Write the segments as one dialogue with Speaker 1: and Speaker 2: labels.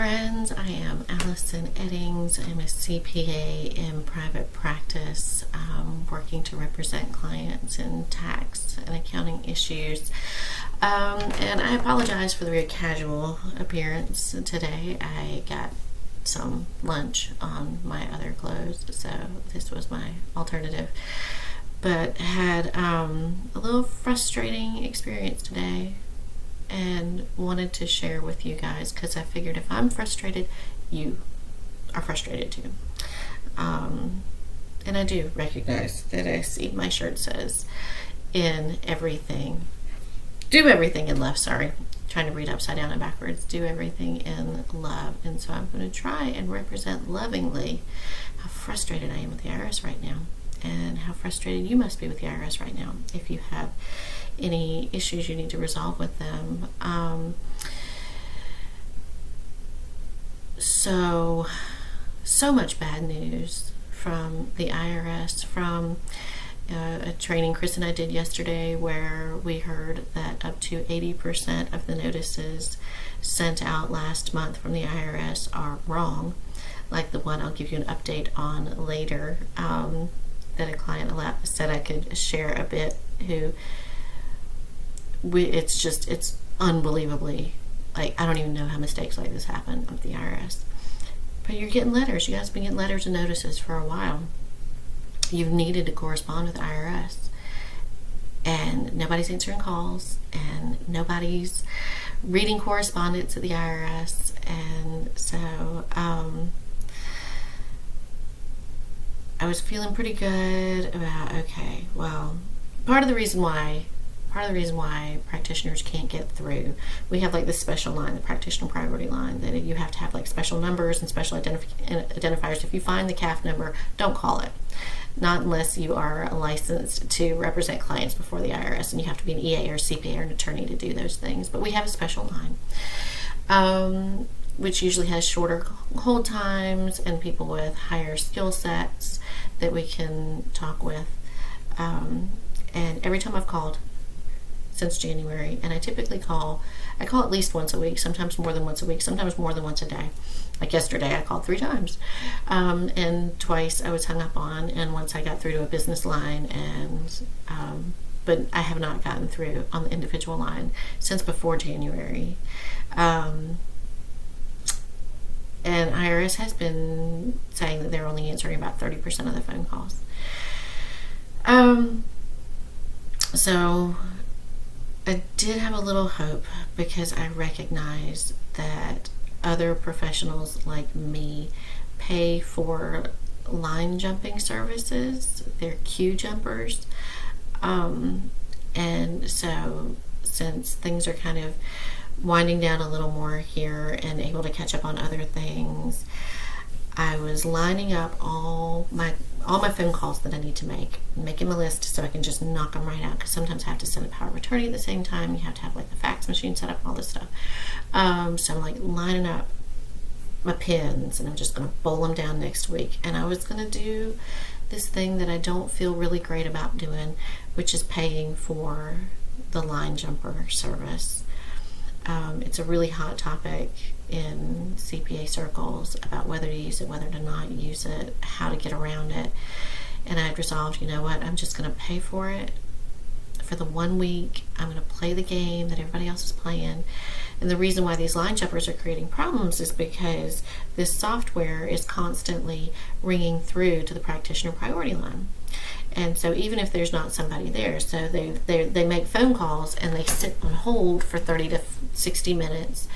Speaker 1: friends. I am Allison Eddings. I'm a CPA in private practice, working to represent clients in tax and accounting issues. And I apologize for the very casual appearance today. I got some lunch on my other clothes, so this was my alternative. But had a little frustrating experience today and wanted to share with you guys because I figured if I'm frustrated, you are frustrated too. And I do recognize that I see my shirt says in everything, do everything in love, trying to read upside down and backwards, do everything in love. And so I'm going to try and represent lovingly how frustrated I am with the IRS right now and how frustrated you must be with the IRS right now if you have any issues you need to resolve with them. So much bad news from the IRS, from a training Chris and I did yesterday where we heard that up to 80% of the notices sent out last month from the IRS are wrong, like the one I'll give you an update on later, that a client said I could share a bit, it's unbelievably, like, I don't even know how mistakes like this happen with the IRS. But you're getting letters. You guys have been getting letters and notices for a while. You've needed to correspond with the IRS. And nobody's answering calls. And nobody's reading correspondence at the IRS. And so I was feeling pretty good about, okay, well, part of the reason why practitioners can't get through, we have like this special line, the practitioner priority line, that you have to have like special numbers and special identifiers. If you find the CAF number, don't call it. Not unless you are licensed to represent clients before the IRS, and you have to be an EA or CPA or an attorney to do those things. But we have a special line, which usually has shorter hold times and people with higher skill sets that we can talk with. And every time I've called since January, and I typically call at least once a week, sometimes more than once a week, sometimes more than once a day. Like yesterday, I called 3 times, and twice I was hung up on, and once I got through to a business line, but I have not gotten through on the individual line since before January. And IRS has been saying that they're only answering about 30% of the phone calls. So I did have a little hope because I recognize that other professionals like me pay for line jumping services. They're queue jumpers. And so since things are kind of winding down a little more here and able to catch up on other things, I was lining up all my phone calls that I need to make, making a list so I can just knock them right out, because sometimes I have to send a power of attorney at the same time. You have to have like the fax machine set up and all this stuff. So I'm like lining up my pins, and I'm just going to bowl them down next week. And I was going to do this thing that I don't feel really great about doing, which is paying for the line jumper service. It's a really hot topic in CPA circles about whether to use it, whether to not use it, how to get around it. And I had resolved, you know what, I'm just going to pay for it for the 1 week. I'm going to play the game that everybody else is playing. And the reason why these line jumpers are creating problems is because this software is constantly ringing through to the practitioner priority line. And so even if there's not somebody there, so they make phone calls and they sit on hold for 30 to 60 minutes,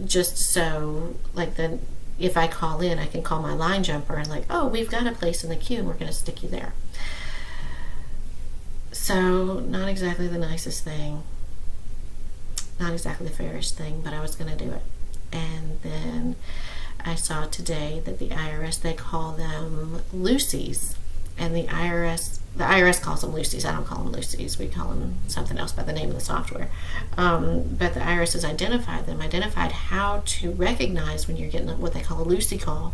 Speaker 1: just so like then if I call in, I can call my line jumper and like, oh, we've got a place in the queue and we're going to stick you there. So not exactly the nicest thing, not exactly the fairest thing, but I was going to do it. And then I saw today that the IRS, they call them Lucy's. And the IRS calls them Lucy's. I don't call them Lucy's. We call them something else by the name of the software. But the IRS has identified how to recognize when you're getting what they call a Lucy call,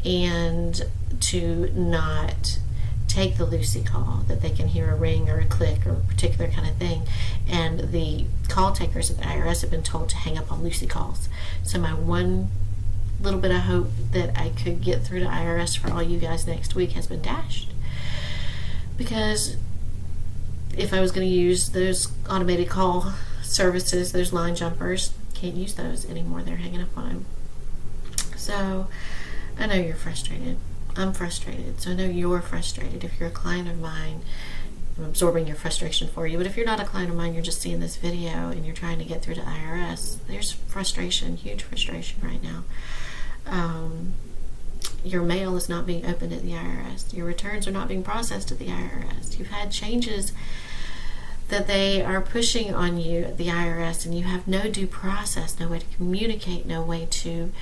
Speaker 1: and to not take the Lucy call, that they can hear a ring or a click or a particular kind of thing. And the call takers at the IRS have been told to hang up on Lucy calls. So my one little bit of hope that I could get through to IRS for all you guys next week has been dashed. Because if I was going to use those automated call services, those line jumpers, can't use those anymore. They're hanging up on them. So I know you're frustrated. I'm frustrated. So I know you're frustrated. If you're a client of mine, I'm absorbing your frustration for you. But if you're not a client of mine, you're just seeing this video and you're trying to get through to IRS, there's frustration, huge frustration right now. Your mail is not being opened at the IRS. Your returns are not being processed at the IRS. You've had changes that they are pushing on you at the IRS, and you have no due process, no way to communicate, no way to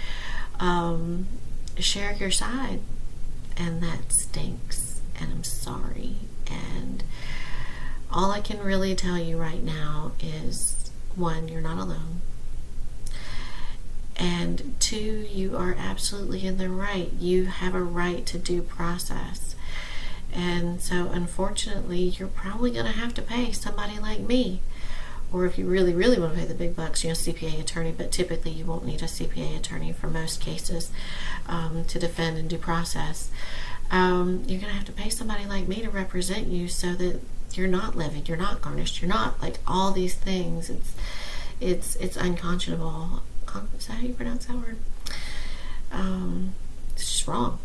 Speaker 1: share your side. And that stinks. And I'm sorry. And all I can really tell you right now is, one, you're not alone. And two, you are absolutely in the right. You have a right to due process. And so unfortunately, you're probably going to have to pay somebody like me. Or if you really, really want to pay the big bucks, CPA attorney, but typically you won't need a CPA attorney for most cases to defend and due process. You're going to have to pay somebody like me to represent you so that you're not levied, you're not garnished, you're not like all these things. It's unconscionable. Is that how you pronounce that word? It's just wrong.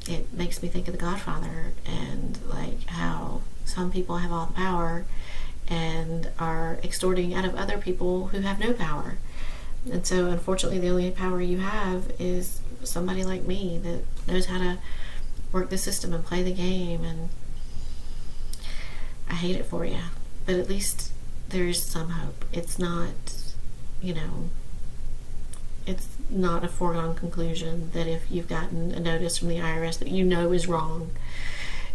Speaker 1: It makes me think of The Godfather and like how some people have all the power and are extorting out of other people who have no power. And so unfortunately the only power you have is somebody like me that knows how to work the system and play the game. And I hate it for you, but at least there is some hope. It's not, it's not a foregone conclusion that if you've gotten a notice from the IRS that you know is wrong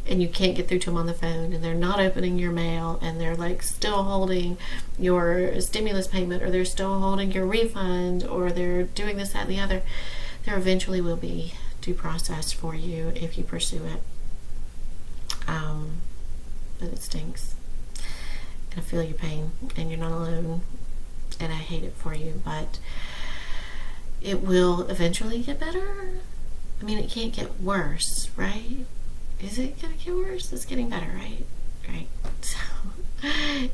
Speaker 1: and you can't get through to them on the phone and they're not opening your mail and they're like still holding your stimulus payment or they're still holding your refund or they're doing this, that, and the other, there eventually will be due process for you if you pursue it. But it stinks. And I feel your pain and you're not alone and I hate it for you, but it will eventually get better. I mean, it can't get worse, right? Is it going to get worse? It's getting better, right? Right. So,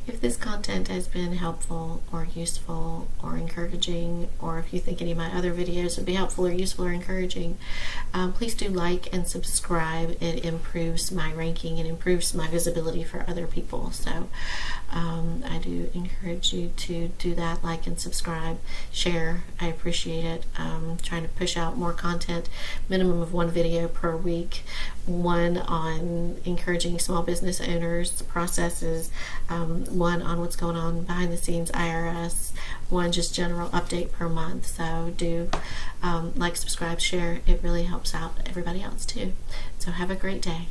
Speaker 1: if this content has been helpful or useful or encouraging, or if you think any of my other videos would be helpful or useful or encouraging, please do like and subscribe. It improves my ranking and improves my visibility for other people. So I do encourage you to do that, like and subscribe, share. I appreciate it. Trying to push out more content, minimum of one video per week, one on encouraging small business owners, processes, one on what's going on behind the scenes IRS, one just general update per month. So do like, subscribe, share. It really helps out everybody else too. So have a great day.